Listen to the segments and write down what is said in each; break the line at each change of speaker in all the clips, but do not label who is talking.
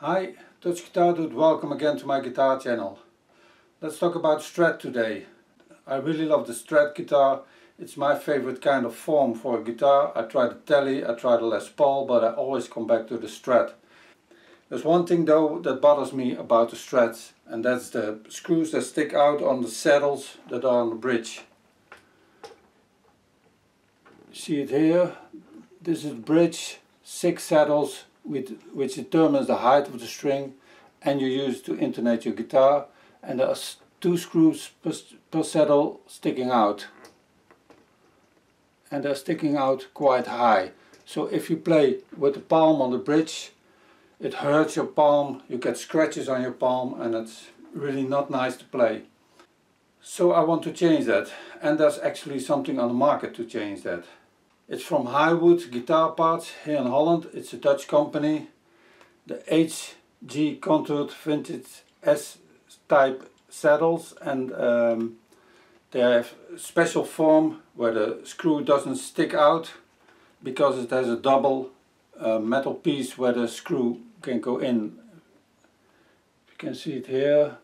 Hi, DutchGuitarDude, welcome again to my guitar channel. Let's talk about strat today. I really love the strat guitar. It's my favorite kind of form for a guitar. I tried the Tele, I tried the Les Paul, but I always come back to the strat. There's one thing though that bothers me about the strats, and that's the screws that stick out on the saddles that are on the bridge. See it here? This is the bridge, 6 saddles which determines the height of the string, and you use it to intonate your guitar, and there are 2 screws per saddle sticking out, and they're sticking out quite high. So if you play with the palm on the bridge, it hurts your palm, you get scratches on your palm, and it's really not nice to play. So I want to change that, and there's actually something on the market to change that. It's from Highwood Guitar Parts here in Holland. It's a Dutch company. The HG contoured vintage S-type saddles, and they have a special form where the screw doesn't stick out because it has a double metal piece where the screw can go in. You can see it here.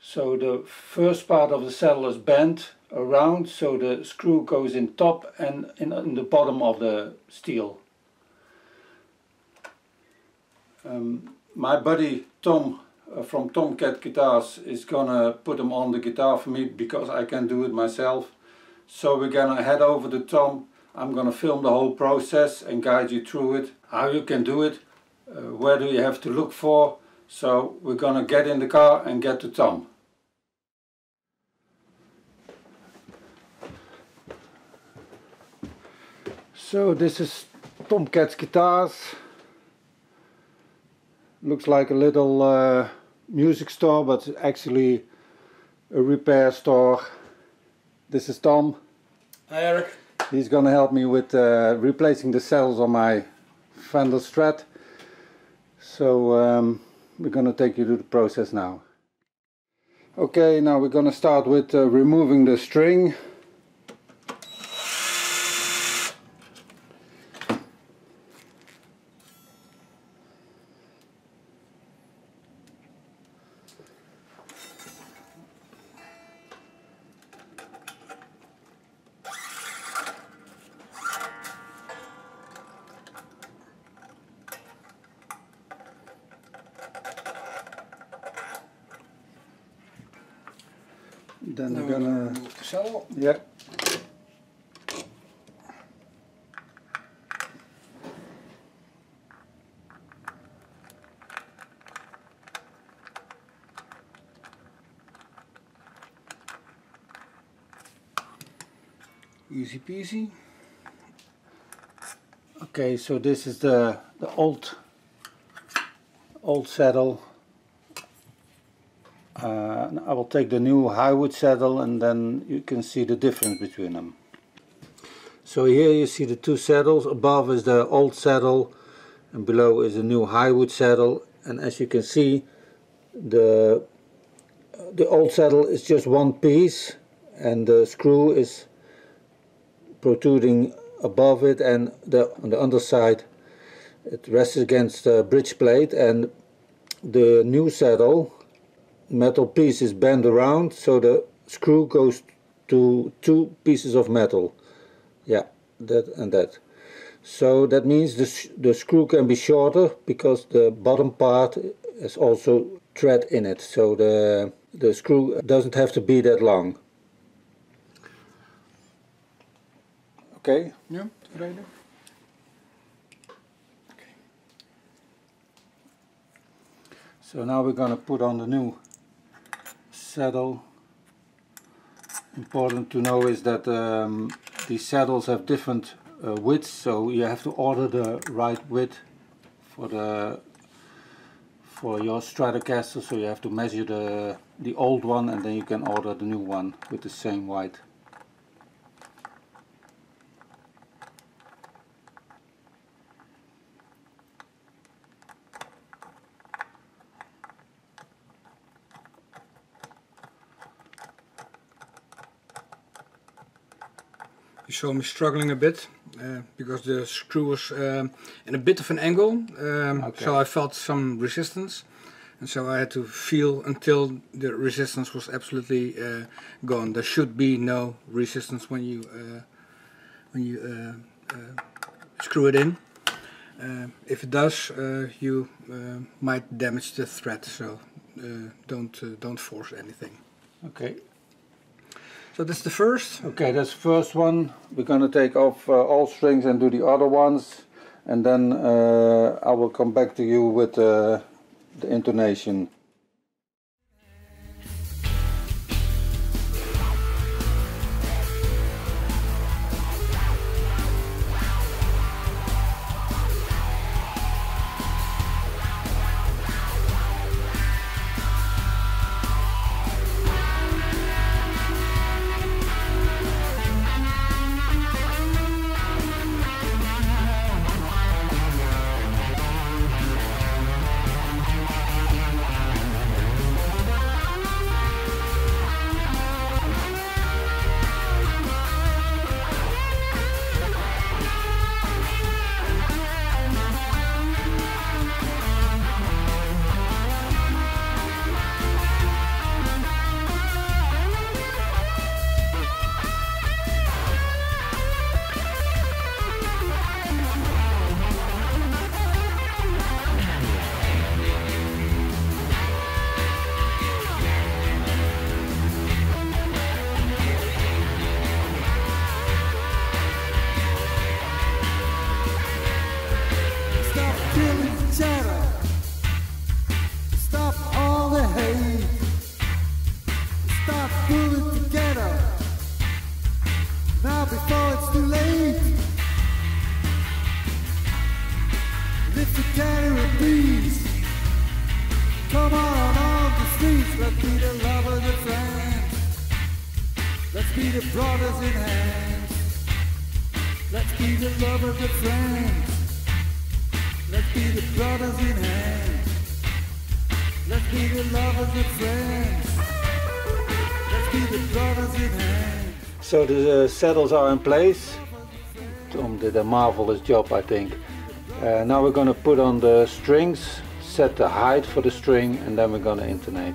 So the first part of the saddle is bent around, so the screw goes in top and in the bottom of the steel. My buddy Tom from Tomcat Guitars is gonna put them on the guitar for me because I can do it myself. So we're gonna head over to Tom. I'm gonna film the whole process and guide you through it, how you can do it, where do you have to look for. So we're gonna get in the car and get to Tom. So this is Tomcat's Guitars. Looks like a little music store, but it's actually a repair store. This is Tom.
Hi Eric.
He's gonna help me with replacing the saddles on my Fender Strat. So we're gonna take you through the process now. Okay, now we're gonna start with removing the string. Then we're gonna
remove the saddle.
Yeah.
Easy peasy.
Okay, so this is the old saddle. I will take the new Highwood saddle and then you can see the difference between them. So here you see the 2 saddles. Above is the old saddle and below is the new Highwood saddle, and as you can see the old saddle is just one piece and the screw is protruding above it, and on the underside it rests against the bridge plate, and the new saddle metal piece is bent around, so the screw goes to 2 pieces of metal. Yeah, that and that. So that means the screw can be shorter because the bottom part is also thread in it, so the screw doesn't have to be that long. Okay?
Yeah, good idea. Okay.
So now we're going to put on the new saddle. Important to know is that these saddles have different widths, so you have to order the right width for your stratocaster. So you have to measure the old one, and then you can order the new one with the same width.
You saw me struggling a bit. because the screw was in a bit of an angle,
Okay.
so I felt some resistance, and so I had to feel until the resistance was absolutely gone. There should be no resistance when you screw it in. If it does, you might damage the thread, so don't force anything.
Okay.
So that's the first.
Okay, that's the first one. We're gonna take off all strings and do the other ones, and then I will come back to you with the intonation.
Let's be the lovers and friends. Let's be the brothers in hands. Let's be the lovers and friends. Let's be the brothers in hands. Let's be the lovers and friends. Let's be the brothers in hands.
So the saddles are in place. Tom did a marvelous job, I think. Now we're going to put on the strings, set the height for the string, and then we're going to intonate.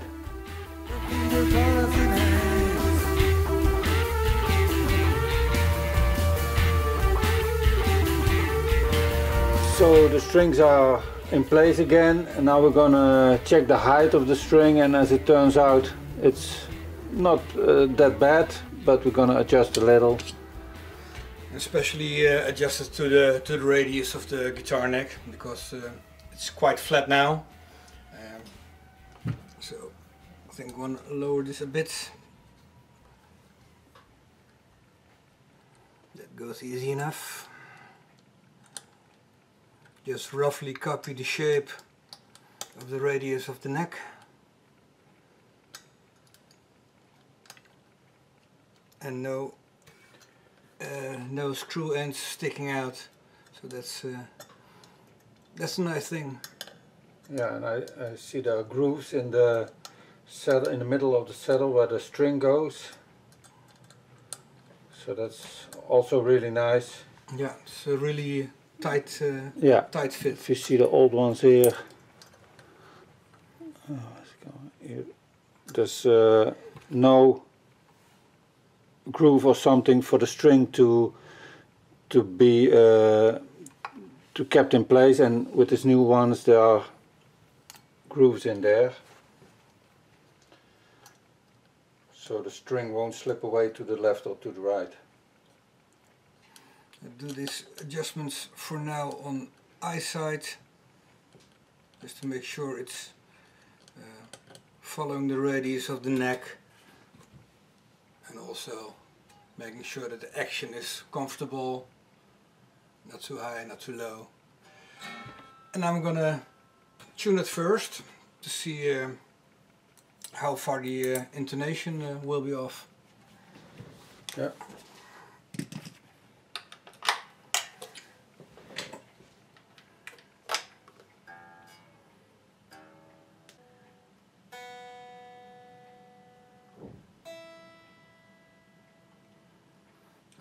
So the strings are in place again, and now we're going to check the height of the string, and as it turns out it's not that bad, but we're going to adjust a little.
Especially adjusted to the radius of the guitar neck, because it's quite flat now. So I think I'm gonna lower this a bit. That goes easy enough. Just roughly copy the shape of the radius of the neck. And no screw ends sticking out, so that's a nice thing.
Yeah, and I see there are grooves in the saddle, in the middle of the saddle where the string goes. So that's also really nice.
Yeah, it's a really tight, tight fit.
If you see the old ones here, there's no groove or something for the string to be kept in place, and with these new ones there are grooves in there, so the string won't slip away to the left or to the right.
I do these adjustments for now on eye side, just to make sure it's following the radius of the neck, and also making sure that the action is comfortable, not too high, not too low. And I'm gonna tune it first to see how far the intonation will be off.
Yeah.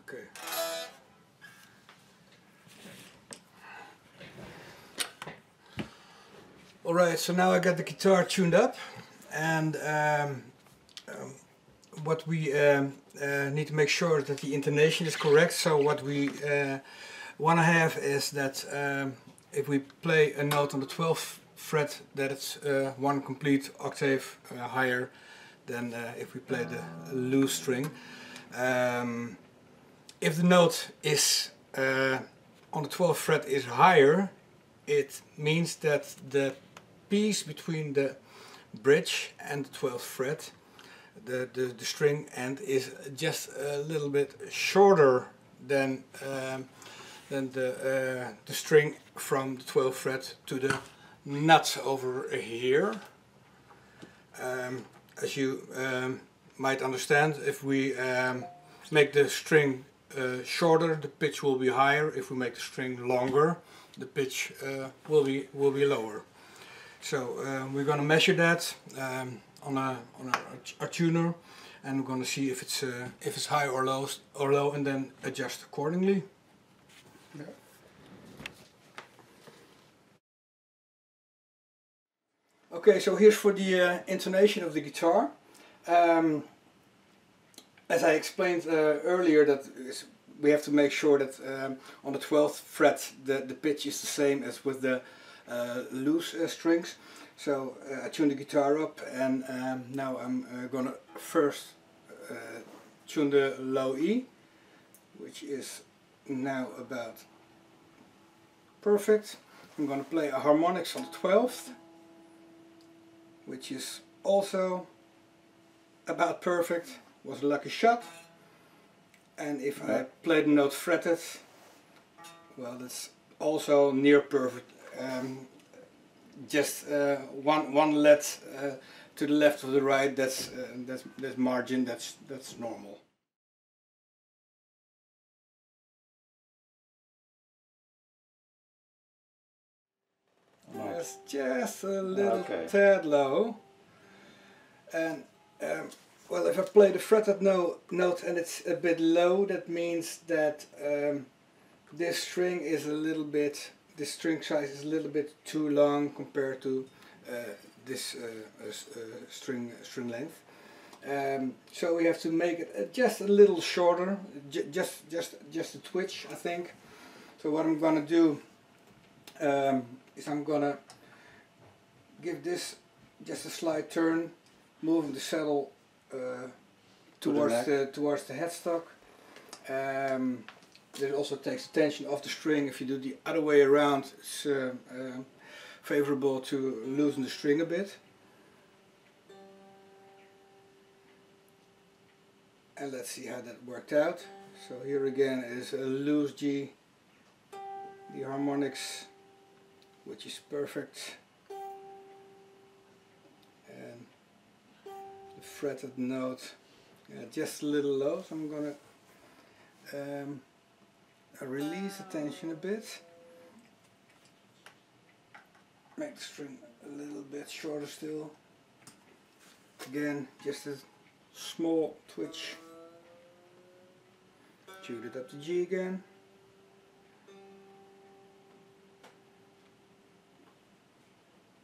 Okay. Alright, so now I got the guitar tuned up, and what we need to make sure that the intonation is correct. So what we want to have is that if we play a note on the 12th fret, that it's one complete octave higher than if we play the loose string. If the note is on the 12th fret is higher, it means that the piece between the bridge and the 12th fret, the string end, is just a little bit shorter than the string from the 12th fret to the nut over here. As you might understand, if we make the string shorter, the pitch will be higher. If we make the string longer, the pitch will be lower. So we're going to measure that on our tuner, and we're going to see if it's high or low, and then adjust accordingly. Yeah. Okay, so here's for the intonation of the guitar. As I explained earlier, that we have to make sure that on the 12th fret the pitch is the same as with the loose strings. So I tune the guitar up, and now I'm gonna first tune the low E, which is now about perfect. I'm gonna play a harmonics on the 12th, which is also about perfect. Was a lucky shot. And if I play the note fretted, well, that's also near perfect. Just one let to the left or the right. That's margin. That's normal. Nice. Just a little tad low. And well, if I play the fretted note and it's a bit low, that means that this string is a little bit, this string size is a little bit too long compared to this string length. So we have to make it just a little shorter, just a twitch, I think. So what I'm gonna do is I'm gonna give this just a slight turn, moving the saddle towards the headstock. It also takes the tension off the string. If you do the other way around, it's favorable to loosen the string a bit. And let's see how that worked out. So here again is a loose G, the harmonics, which is perfect, and the fretted note, just a little low, so I'm gonna release the tension a bit, make the string a little bit shorter still. Again, just a small twitch, tune it up to G again.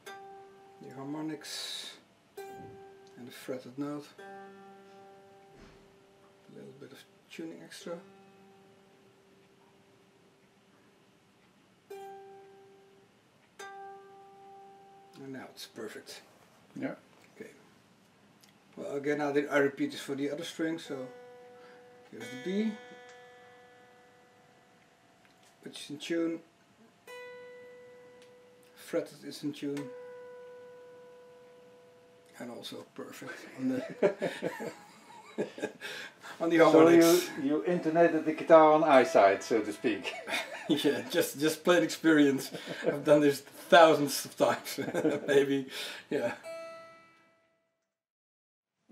The harmonics and the fretted note, a little bit of tuning extra. And now it's perfect.
Yeah.
Okay. Well, again, I repeat this for the other string. So here's the B, which is in tune. Fretted is in tune. And also perfect on the on the harmonics.
So you intonated the guitar on eyesight, so to speak.
Yeah, just plain experience. I've done this thousands of times, maybe. Yeah.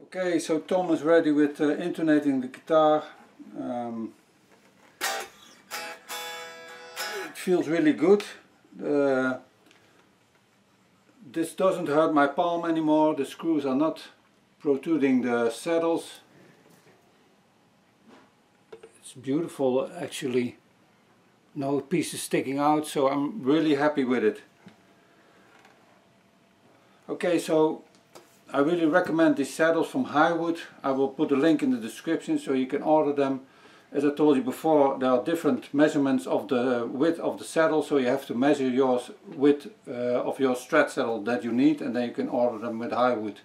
Okay, so Tom is ready with intonating the guitar. It feels really good. This doesn't hurt my palm anymore. The screws are not protruding the saddles. It's beautiful, actually. No pieces sticking out, so I'm really happy with it. Okay, so I really recommend these saddles from Highwood. I will put a link in the description so you can order them. As I told you before, there are different measurements of the width of the saddle, so you have to measure your width of your strat saddle that you need, and then you can order them with Highwood.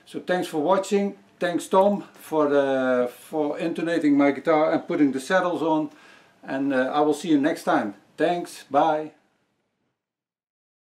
So thanks for watching. Thanks Tom for intonating my guitar and putting the saddles on, and I will see you next time. Thanks, bye.